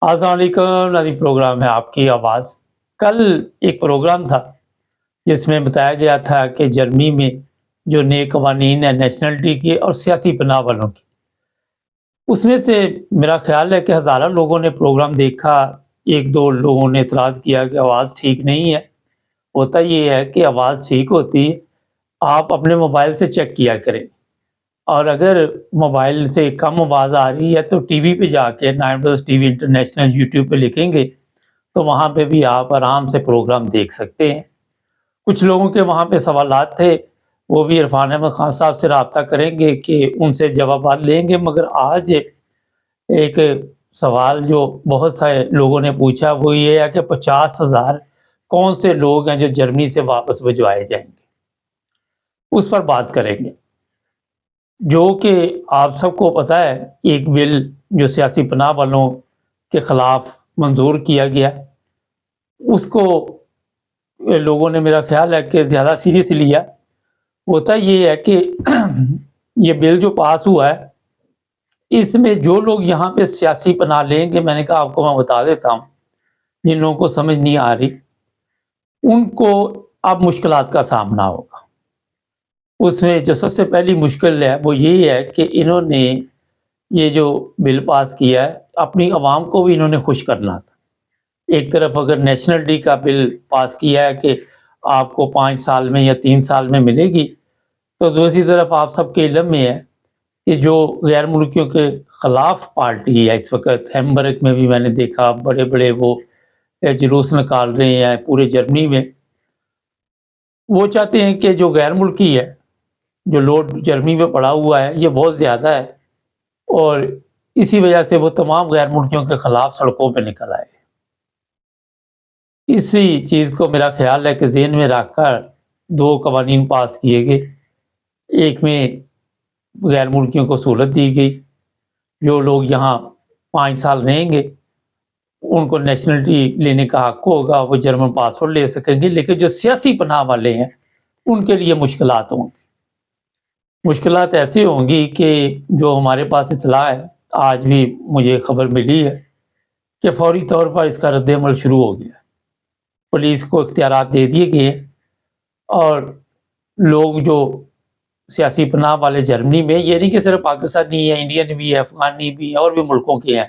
السلام علیکم ناظرین، پروگرام ہے آپ کی آواز۔ کل ایک پروگرام تھا جس میں بتایا گیا تھا کہ جرمنی میں جو نئے قوانین ہیں نیشنلٹی کے اور سیاسی پناہ والوں کی، اس میں سے میرا خیال ہے کہ ہزاروں لوگوں نے پروگرام دیکھا، ایک دو لوگوں نے اعتراض کیا کہ آواز ٹھیک نہیں ہے۔ ہوتا یہ ہے کہ آواز ٹھیک ہوتی ہے، آپ اپنے موبائل سے چیک کیا کریں، اور اگر موبائل سے کم آواز آ رہی ہے تو ٹی وی پہ جا کے 9+ ٹی وی انٹرنیشنل یوٹیوب پہ لکھیں گے تو وہاں پہ بھی آپ آرام سے پروگرام دیکھ سکتے ہیں۔ کچھ لوگوں کے وہاں پہ سوالات تھے، وہ بھی عرفان احمد خان صاحب سے رابطہ کریں گے کہ ان سے جوابات لیں گے، مگر آج ایک سوال جو بہت سارے لوگوں نے پوچھا وہ یہ ہے کہ 50,000 کون سے لوگ ہیں جو جرمنی سے واپس بھجوائے جائیں گے، اس پر بات کریں گے۔ جو کہ آپ سب کو پتہ ہے، ایک بل جو سیاسی پناہ والوں کے خلاف منظور کیا گیا، اس کو لوگوں نے میرا خیال ہے کہ زیادہ سیریس لیا۔ ہوتا یہ ہے کہ یہ بل جو پاس ہوا ہے، اس میں جو لوگ یہاں پہ سیاسی پناہ لیں گے، میں نے کہا آپ کو میں بتا دیتا ہوں، جن لوگوں کو سمجھ نہیں آ رہی ان کو اب مشکلات کا سامنا ہوگا۔ اس میں جو سب سے پہلی مشکل ہے وہ یہی ہے کہ انہوں نے یہ جو بل پاس کیا ہے، اپنی عوام کو بھی انہوں نے خوش کرنا تھا۔ ایک طرف اگر نیشنلٹی کا بل پاس کیا ہے کہ آپ کو 5 سال میں یا 3 سال میں ملے گی، تو دوسری طرف آپ سب کے علم میں ہے کہ جو غیر ملکیوں کے خلاف پارٹی ہے اس وقت، ہیمبرگ میں بھی میں نے دیکھا بڑے بڑے وہ جلوس نکال رہے ہیں پورے جرمنی میں۔ وہ چاہتے ہیں کہ جو غیر ملکی ہے، جو لوڈ جرمنی میں پڑا ہوا ہے، یہ بہت زیادہ ہے، اور اسی وجہ سے وہ تمام غیر ملکیوں کے خلاف سڑکوں پہ نکل آئے۔ اسی چیز کو میرا خیال ہے کہ ذہن میں رکھ کر دو قوانین پاس کیے گئے۔ ایک میں غیر ملکیوں کو سہولت دی گئی، جو لوگ یہاں 5 سال رہیں گے ان کو نیشنلٹی لینے کا حق ہوگا، وہ جرمن پاسپورٹ لے سکیں گے، لیکن جو سیاسی پناہ والے ہیں ان کے لیے مشکلات ہوں گی۔ مشکلات ایسی ہوں گی کہ جو ہمارے پاس اطلاع ہے، آج بھی مجھے خبر ملی ہے کہ فوری طور پر اس کا رد عمل شروع ہو گیا، پولیس کو اختیارات دے دیے گئے، اور لوگ جو سیاسی پناہ والے جرمنی میں، یہ نہیں کہ صرف پاکستانی ہے، انڈین بھی ہے، افغانی بھی ہے، اور بھی ملکوں کے ہیں،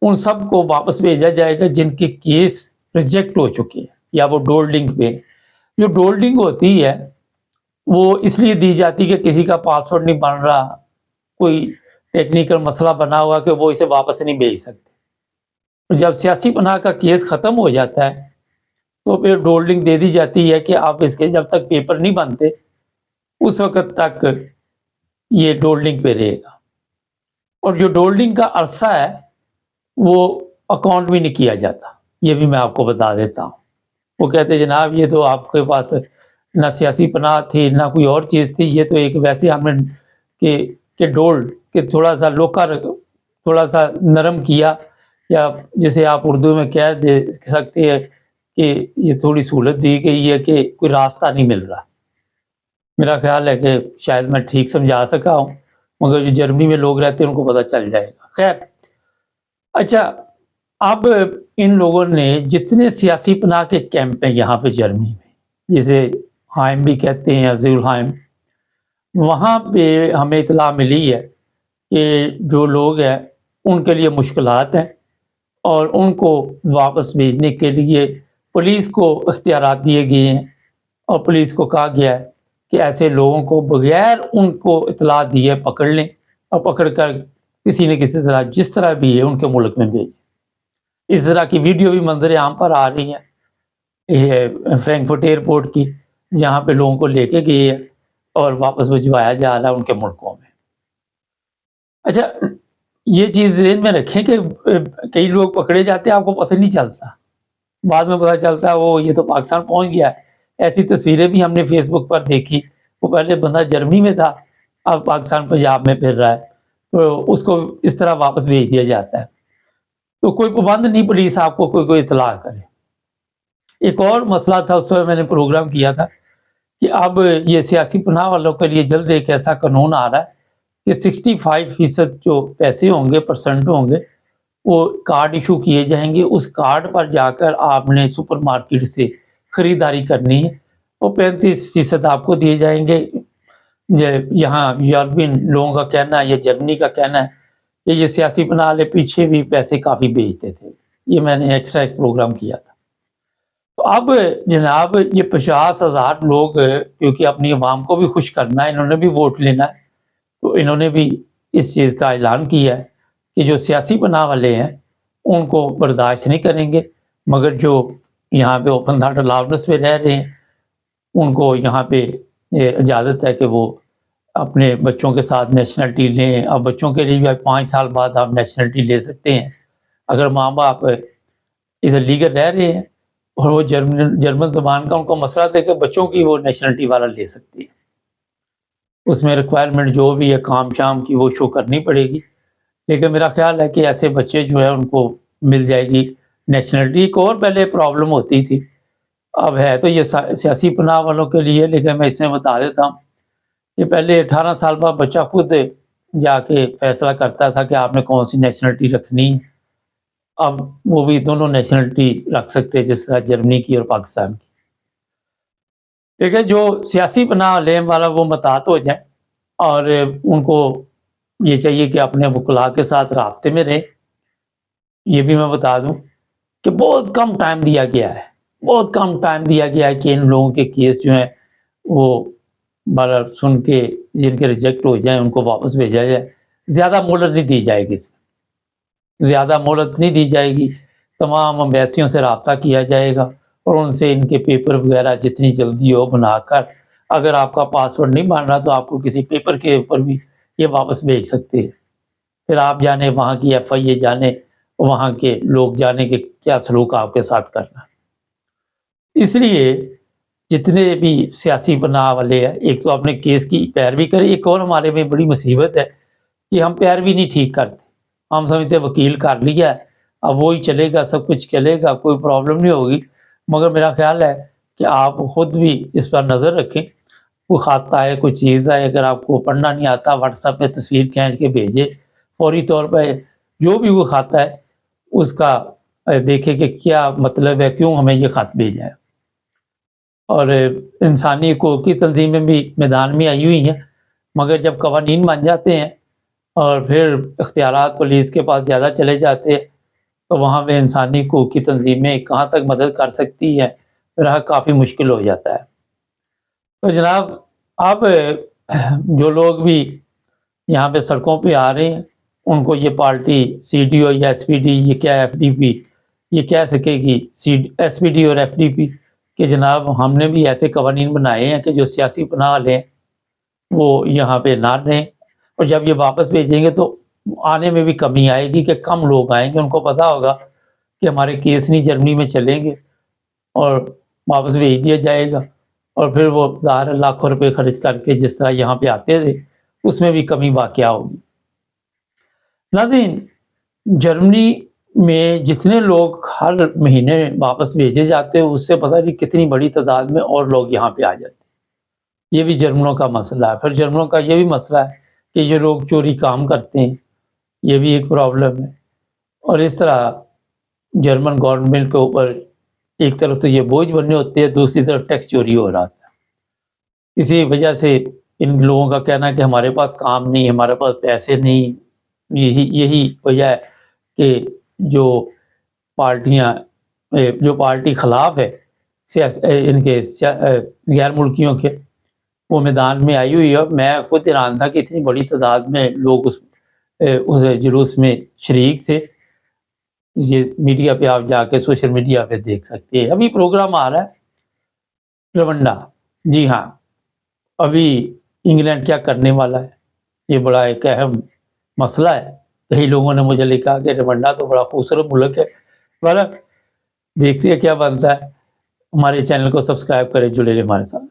ان سب کو واپس بھیجا جائے گا جن کے کیس ریجیکٹ ہو چکے ہیں یا وہ ڈولڈنگ پہ۔ جو ڈولڈنگ ہوتی ہے وہ اس لیے دی جاتی کہ کسی کا پاسپورٹ نہیں بن رہا، کوئی ٹیکنیکل مسئلہ بنا ہوا کہ وہ اسے واپس نہیں بھیج سکتے۔ جب سیاسی پناہ کا کیس ختم ہو جاتا ہے تو پھر ڈولڈنگ دے دی جاتی ہے کہ آپ اس کے جب تک پیپر نہیں بنتے اس وقت تک یہ ڈولڈنگ پہ رہے گا، اور جو ڈولڈنگ کا عرصہ ہے وہ اکاؤنٹ بھی نہیں کیا جاتا۔ یہ بھی میں آپ کو بتا دیتا ہوں۔ وہ کہتے جناب یہ تو آپ کے پاس نہ سیاسی پناہ تھی نہ کوئی اور چیز تھی، یہ تو ایک ویسے ہم نے کہ ڈولڈ کہ تھوڑا سا لوکا تھوڑا سا نرم کیا، یا جسے آپ اردو میں کہہ دے سکتے ہیں کہ یہ تھوڑی سہولت دی گئی ہے کہ کوئی راستہ نہیں مل رہا۔ میرا خیال ہے کہ شاید میں ٹھیک سمجھا سکا ہوں، مگر جو جرمنی میں لوگ رہتے ہیں ان کو پتہ چل جائے گا۔ خیر، اچھا، اب ان لوگوں نے جتنے سیاسی پناہ کے کیمپ ہیں یہاں پہ جرمنی میں، جسے ہائم بھی کہتے ہیں، ازیل ہائم، وہاں پہ ہمیں اطلاع ملی ہے کہ جو لوگ ہیں ان کے لیے مشکلات ہیں، اور ان کو واپس بھیجنے کے لیے پولیس کو اختیارات دیے گئے ہیں، اور پولیس کو کہا گیا ہے کہ ایسے لوگوں کو بغیر ان کو اطلاع دیے پکڑ لیں، اور پکڑ کر کسی نہ کسی طرح جس طرح بھی ہے ان کے ملک میں بھیجیں۔ اس طرح کی ویڈیو بھی منظر عام پر آ رہی ہے فرینکفرٹ ایئرپورٹ کی، جہاں پہ لوگوں کو لے کے گئے ہیں اور واپس بھجوایا جا رہا ہے ان کے ملکوں میں۔ اچھا، یہ چیز ذہن میں رکھیں کہ کئی لوگ پکڑے جاتے ہیں، آپ کو پتہ نہیں چلتا، بعد میں پتہ چلتا ہے وہ یہ تو پاکستان پہنچ گیا ہے۔ ایسی تصویریں بھی ہم نے فیس بک پر دیکھی، وہ پہلے بندہ جرمنی میں تھا، اب پاکستان پنجاب میں پھر رہا ہے، تو اس کو اس طرح واپس بھیج دیا جاتا ہے۔ تو کوئی پابند نہیں پولیس آپ کو کوئی اطلاع کرے۔ ایک اور مسئلہ تھا، اس وقت میں نے پروگرام کیا تھا کہ اب یہ سیاسی پناہ والوں کے لیے جلد ایک ایسا قانون آ رہا ہے کہ 65% جو پیسے ہوں گے، پرسنٹ ہوں گے، وہ کارڈ ایشو کیے جائیں گے، اس کارڈ پر جا کر آپ نے سپر مارکیٹ سے خریداری کرنی ہے، وہ 35% آپ کو دیے جائیں گے۔ یہاں یورپین لوگوں کا کہنا ہے یا جرمنی کا کہنا ہے کہ یہ سیاسی پناہ والے پیچھے بھی پیسے کافی بھیجتے تھے، یہ میں نے ایکسٹرا ایک پروگرام کیا تھا۔ تو اب جناب یہ 50,000 لوگ کیونکہ اپنی عوام کو بھی خوش کرنا ہے، انہوں نے بھی ووٹ لینا ہے، تو انہوں نے بھی اس چیز کا اعلان کیا ہے کہ جو سیاسی پناہ والے ہیں ان کو برداشت نہیں کریں گے، مگر جو یہاں پہ اوپن ہارٹ الاؤنس پہ رہ رہے ہیں ان کو یہاں پہ اجازت ہے کہ وہ اپنے بچوں کے ساتھ نیشنلٹی لیں۔ اب بچوں کے لیے بھی 5 سال بعد آپ نیشنلٹی لے سکتے ہیں اگر ماں باپ ادھر لیگل رہ رہے ہیں اور وہ جرمن زبان کا ان کو مسئلہ تھا کہ بچوں کی وہ نیشنلٹی والا لے سکتی ہے، اس میں ریکوائرمنٹ جو بھی ہے کام شام کی وہ شو کرنی پڑے گی، لیکن میرا خیال ہے کہ ایسے بچے جو ہے ان کو مل جائے گی نیشنلٹی۔ ایک اور پہلے پرابلم ہوتی تھی، اب ہے تو یہ سیاسی پناہ والوں کے لیے، لیکن میں اس میں بتا دیتا ہوں کہ پہلے 18 سال بعد بچہ خود جا کے فیصلہ کرتا تھا کہ آپ نے کون سی نیشنلٹی رکھنی ہے، اب وہ بھی دونوں نیشنلٹی رکھ سکتے ہیں جس طرح جرمنی کی اور پاکستان کی۔ لیکن جو سیاسی پناہ لینے والا وہ محتاط ہو جائیں اور ان کو یہ چاہیے کہ اپنے وکلاء کے ساتھ رابطے میں رہیں۔ یہ بھی میں بتا دوں کہ بہت کم ٹائم دیا گیا ہے، بہت کم ٹائم دیا گیا ہے کہ ان لوگوں کے کیس جو ہیں وہ بارہ سن کے جن کے ریجیکٹ ہو جائیں ان کو واپس بھیجا جائے۔ زیادہ مہلت نہیں دی جائے گی، اس میں زیادہ مہلت نہیں دی جائے گی، تمام امبیسیوں سے رابطہ کیا جائے گا اور ان سے ان کے پیپر وغیرہ جتنی جلدی ہو بنا کر، اگر آپ کا پاسپورٹ نہیں بن رہا تو آپ کو کسی پیپر کے اوپر بھی یہ واپس بھیج سکتے ہیں، پھر آپ جانے وہاں کی FIA جانے، وہاں کے لوگ جانے کہ کیا سلوک آپ کے ساتھ کرنا۔ اس لیے جتنے بھی سیاسی پناہ والے ہیں ایک تو اپنے کیس کی پیروی کریں، ایک اور ہمارے میں بڑی مصیبت ہے کہ ہم پیروی نہیں ٹھیک کرتے، ہم سمجھتے وکیل کر لیا ہے اب وہی چلے گا، سب کچھ چلے گا، کوئی پرابلم نہیں ہوگی، مگر میرا خیال ہے کہ آپ خود بھی اس پر نظر رکھیں، کوئی خط آئے کوئی چیز آئے اگر آپ کو پڑھنا نہیں آتا واٹس ایپ پہ تصویر کھینچ کے بھیجے، فوری طور پہ جو بھی وہ خط ہے اس کا دیکھیں کہ کیا مطلب ہے، کیوں ہمیں یہ خط بھیجا ہے۔ اور انسانی حقوق کی تنظیمیں بھی میدان میں آئی ہوئی ہیں، مگر جب قوانین بن جاتے ہیں اور پھر اختیارات پولیس کے پاس زیادہ چلے جاتے ہیں تو وہاں پہ انسانی حقوق کی تنظیمیں کہاں تک مدد کر سکتی ہے، رہا کافی مشکل ہو جاتا ہے۔ تو جناب اب جو لوگ بھی یہاں پہ سڑکوں پہ آ رہے ہیں ان کو یہ پارٹی CDO یا SPD یہ کیا FDP یہ کہہ سکے گی، SPD اور FDP کہ جناب ہم نے بھی ایسے قوانین بنائے ہیں کہ جو سیاسی پناہ لیں وہ یہاں پہ نہ رہیں، اور جب یہ واپس بھیجیں گے تو آنے میں بھی کمی آئے گی کہ کم لوگ آئیں گے، ان کو پتا ہوگا کہ ہمارے کیس نہیں جرمنی میں چلیں گے اور واپس بھیج دیا جائے گا، اور پھر وہ ظاہر لاکھوں روپے خرچ کر کے جس طرح یہاں پہ آتے تھے اس میں بھی کمی واقع ہوگی۔ ناظرین، جرمنی میں جتنے لوگ ہر مہینے واپس بھیجے جاتے ہیں اس سے پتہ نہیں کتنی بڑی تعداد میں اور لوگ یہاں پہ آ جاتے ہیں، یہ بھی جرمنوں کا مسئلہ ہے۔ پھر جرمنوں کا یہ بھی مسئلہ ہے کہ یہ لوگ چوری کام کرتے ہیں، یہ بھی ایک پرابلم ہے، اور اس طرح جرمن گورنمنٹ کے اوپر ایک طرف تو یہ بوجھ بننے ہوتے ہیں، دوسری طرف ٹیکس چوری ہو رہا تھا۔ اسی وجہ سے ان لوگوں کا کہنا ہے کہ ہمارے پاس کام نہیں، ہمارے پاس پیسے نہیں، یہی وجہ ہے کہ جو پارٹیاں جو پارٹی خلاف ہے ان کے غیر ملکیوں کے وہ میدان میں آئی ہوئی ہے۔ میں خود حیران تھا کہ اتنی بڑی تعداد میں لوگ اس جلوس میں شریک تھے، یہ میڈیا پہ آپ جا کے سوشل میڈیا پہ دیکھ سکتے ہیں۔ ابھی پروگرام آ رہا ہے روانڈا، جی ہاں، ابھی انگلینڈ کیا کرنے والا ہے یہ بڑا ایک اہم مسئلہ ہے۔ کئی لوگوں نے مجھے لکھا کہ روانڈا تو بڑا خوبصورت ملک ہے، دیکھتے ہیں کیا بنتا ہے۔ ہمارے چینل کو سبسکرائب کریں، جڑے رہیں ہمارے ساتھ۔